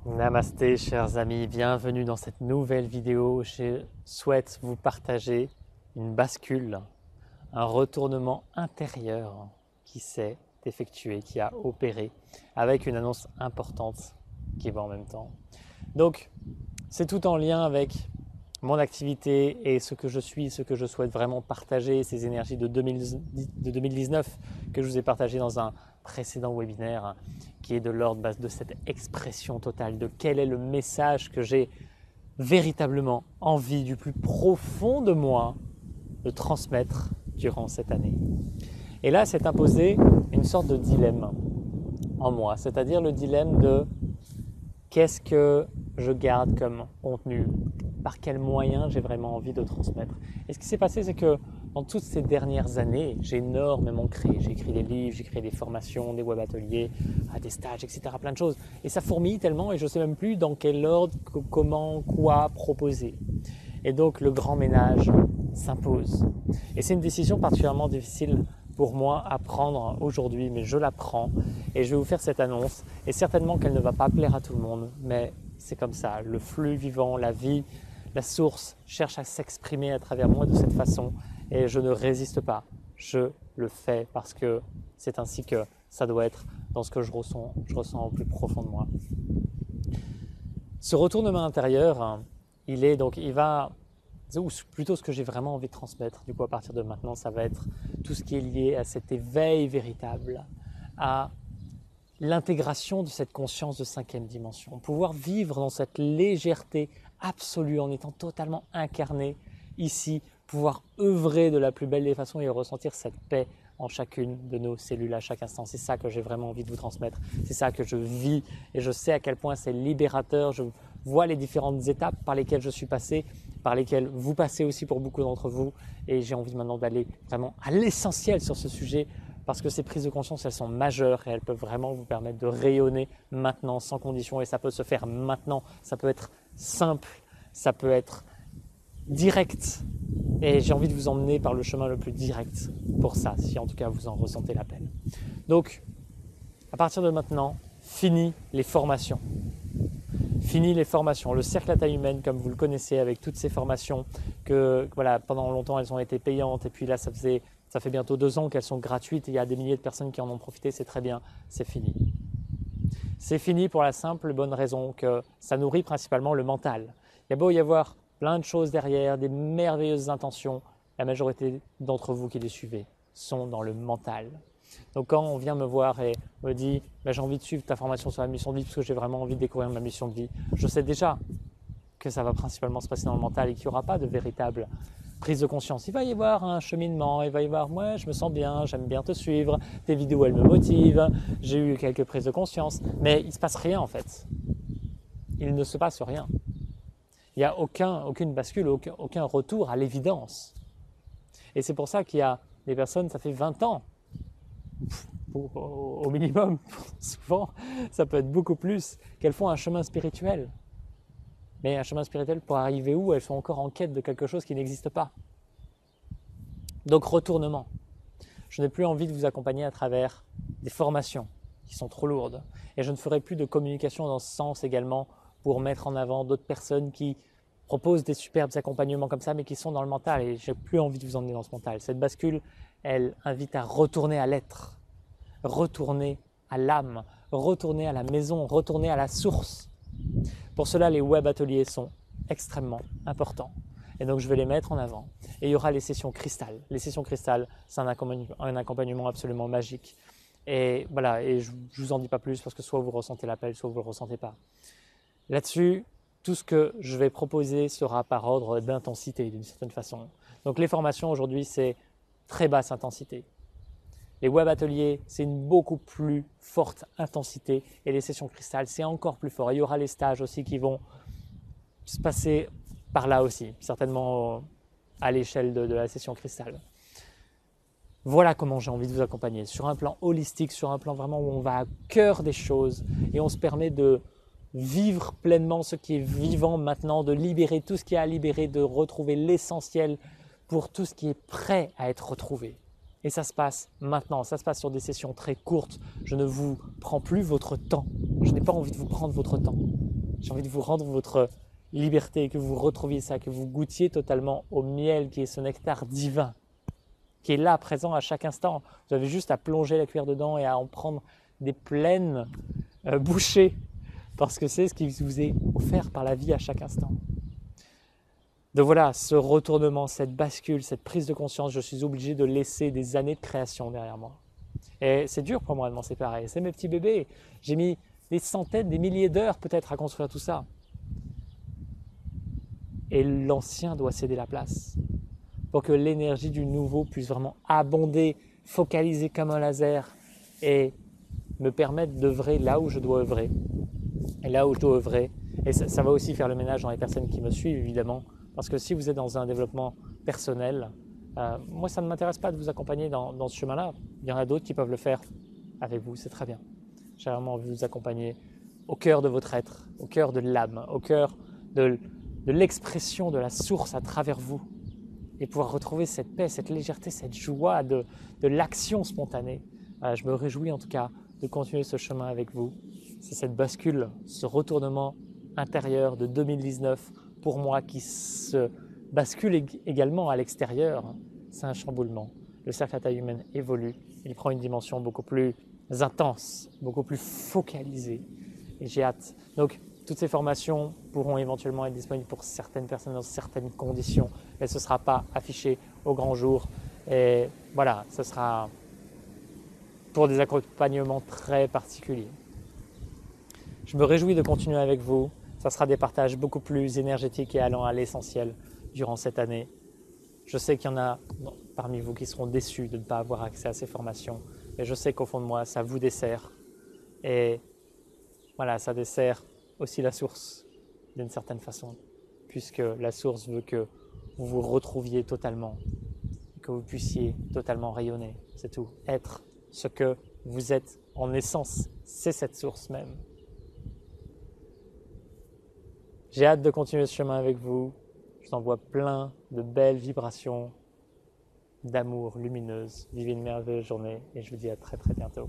Namasté chers amis, bienvenue dans cette nouvelle vidéo. Je souhaite vous partager une bascule, un retournement intérieur qui s'est effectué, qui a opéré avec une annonce importante qui va en même temps. Donc c'est tout en lien avec mon activité et ce que je suis, ce que je souhaite vraiment partager, ces énergies de 2019 que je vous ai partagé dans un précédent webinaire qui est de l'ordre de cette expression totale, de quel est le message que j'ai véritablement envie du plus profond de moi de transmettre durant cette année. Et là, s'est imposé une sorte de dilemme en moi, c'est-à-dire le dilemme de qu'est-ce que je garde comme contenu, par quels moyens j'ai vraiment envie de transmettre. Et ce qui s'est passé, c'est que dans toutes ces dernières années, j'ai énormément créé. J'ai écrit des livres, j'ai créé des formations, des web ateliers, des stages, etc. Plein de choses. Et ça fourmille tellement et je ne sais même plus dans quel ordre, comment, quoi proposer. Et donc le grand ménage s'impose. Et c'est une décision particulièrement difficile pour moi à prendre aujourd'hui, mais je la prends et je vais vous faire cette annonce. Et certainement qu'elle ne va pas plaire à tout le monde, mais c'est comme ça. Le flux vivant, la vie, la source cherche à s'exprimer à travers moi de cette façon et je ne résiste pas. Je le fais parce que c'est ainsi que ça doit être dans ce que je ressens au plus profond de moi. Ce retournement intérieur, il va, ou plutôt ce que j'ai vraiment envie de transmettre, du coup à partir de maintenant, ça va être tout ce qui est lié à cet éveil véritable, à l'intégration de cette conscience de cinquième dimension, pouvoir vivre dans cette légèreté absolue en étant totalement incarné ici, pouvoir œuvrer de la plus belle des façons et ressentir cette paix en chacune de nos cellules à chaque instant. C'est ça que j'ai vraiment envie de vous transmettre, c'est ça que je vis et je sais à quel point c'est libérateur. Je vois les différentes étapes par lesquelles je suis passé, par lesquelles vous passez aussi pour beaucoup d'entre vous et j'ai envie maintenant d'aller vraiment à l'essentiel sur ce sujet parce que ces prises de conscience, elles sont majeures et elles peuvent vraiment vous permettre de rayonner maintenant, sans condition. Et ça peut se faire maintenant, ça peut être simple, ça peut être direct. Et j'ai envie de vous emmener par le chemin le plus direct pour ça, si en tout cas vous en ressentez l'appel. Donc, à partir de maintenant, fini les formations. Fini les formations. Le cercle à taille humaine, comme vous le connaissez, avec toutes ces formations que voilà, pendant longtemps elles ont été payantes et puis là ça fait bientôt 2 ans qu'elles sont gratuites et il y a des milliers de personnes qui en ont profité, c'est très bien, c'est fini. C'est fini pour la simple bonne raison que ça nourrit principalement le mental. Il y a beau y avoir plein de choses derrière, des merveilleuses intentions, la majorité d'entre vous qui les suivez sont dans le mental. Donc quand on vient me voir et me dit j'ai envie de suivre ta formation sur la mission de vie parce que j'ai vraiment envie de découvrir ma mission de vie, je sais déjà que ça va principalement se passer dans le mental et qu'il n'y aura pas de véritable prise de conscience. Il va y avoir un cheminement, il va y avoir moi je me sens bien, j'aime bien te suivre, tes vidéos elles me motivent, j'ai eu quelques prises de conscience, mais il ne se passe rien en fait. Il ne se passe rien. Il n'y a aucune bascule, aucun retour à l'évidence. Et c'est pour ça qu'il y a des personnes, ça fait 20 ans, au minimum, souvent, ça peut être beaucoup plus, qu'elles font un chemin spirituel. Mais un chemin spirituel pour arriver où? Elles sont encore en quête de quelque chose qui n'existe pas. Donc retournement. Je n'ai plus envie de vous accompagner à travers des formations qui sont trop lourdes. Et je ne ferai plus de communication dans ce sens également pour mettre en avant d'autres personnes qui proposent des superbes accompagnements comme ça, mais qui sont dans le mental. Et je n'ai plus envie de vous emmener dans ce mental. Cette bascule, elle invite à retourner à l'être, retourner à l'âme, retourner à la maison, retourner à la source. Pour cela, les web ateliers sont extrêmement importants. Et donc, je vais les mettre en avant. Et il y aura les sessions cristal. Les sessions cristal, c'est un accompagnement absolument magique. Et voilà, et je ne vous en dis pas plus parce que soit vous ressentez l'appel, soit vous ne le ressentez pas. Là-dessus, tout ce que je vais proposer sera par ordre d'intensité d'une certaine façon. Donc, les formations aujourd'hui, c'est très basse intensité. Les web ateliers, c'est une beaucoup plus forte intensité et les sessions cristal, c'est encore plus fort. Et il y aura les stages aussi qui vont se passer par là aussi, certainement à l'échelle de la session cristal. Voilà comment j'ai envie de vous accompagner, sur un plan holistique, sur un plan vraiment où on va au cœur des choses et on se permet de vivre pleinement ce qui est vivant maintenant, de libérer tout ce qui est à libérer, de retrouver l'essentiel pour tout ce qui est prêt à être retrouvé. Et ça se passe maintenant, ça se passe sur des sessions très courtes. Je ne vous prends plus votre temps. Je n'ai pas envie de vous prendre votre temps. J'ai envie de vous rendre votre liberté, que vous retrouviez ça, que vous goûtiez totalement au miel qui est ce nectar divin, qui est là, présent à chaque instant. Vous avez juste à plonger la cuillère dedans et à en prendre des pleines bouchées, parce que c'est ce qui vous est offert par la vie à chaque instant. Donc voilà, ce retournement, cette bascule, cette prise de conscience, je suis obligé de laisser des années de création derrière moi. Et c'est dur pour moi de m'en séparer. C'est mes petits bébés. J'ai mis des centaines, des milliers d'heures peut-être à construire tout ça. Et l'ancien doit céder la place pour que l'énergie du nouveau puisse vraiment abonder, focaliser comme un laser et me permettre d'œuvrer là où je dois œuvrer. Et là où je dois œuvrer, et ça va aussi faire le ménage dans les personnes qui me suivent évidemment, parce que si vous êtes dans un développement personnel, moi ça ne m'intéresse pas de vous accompagner dans ce chemin-là. Il y en a d'autres qui peuvent le faire avec vous, c'est très bien. J'ai vraiment envie de vous accompagner au cœur de votre être, au cœur de l'âme, au cœur de l'expression de la source à travers vous, et pouvoir retrouver cette paix, cette légèreté, cette joie de l'action spontanée. Je me réjouis en tout cas de continuer ce chemin avec vous. C'est cette bascule, ce retournement intérieur de 2019 pour moi qui se bascule également à l'extérieur. C'est un chamboulement. Le cercle à taille humaine évolue. Il prend une dimension beaucoup plus intense, beaucoup plus focalisée. Et j'ai hâte. Donc, toutes ces formations pourront éventuellement être disponibles pour certaines personnes dans certaines conditions, mais ce ne sera pas affiché au grand jour. Et voilà, ce sera pour des accompagnements très particuliers. Je me réjouis de continuer avec vous. Ça sera des partages beaucoup plus énergétiques et allant à l'essentiel durant cette année. Je sais qu'il y en a parmi vous qui seront déçus de ne pas avoir accès à ces formations, mais je sais qu'au fond de moi, ça vous dessert. Et voilà, ça dessert aussi la source d'une certaine façon, puisque la source veut que vous vous retrouviez totalement, que vous puissiez totalement rayonner. C'est tout. Être ce que vous êtes en essence, c'est cette source même. J'ai hâte de continuer ce chemin avec vous. Je vous envoie plein de belles vibrations d'amour lumineuse. Vivez une merveilleuse journée et je vous dis à très très bientôt.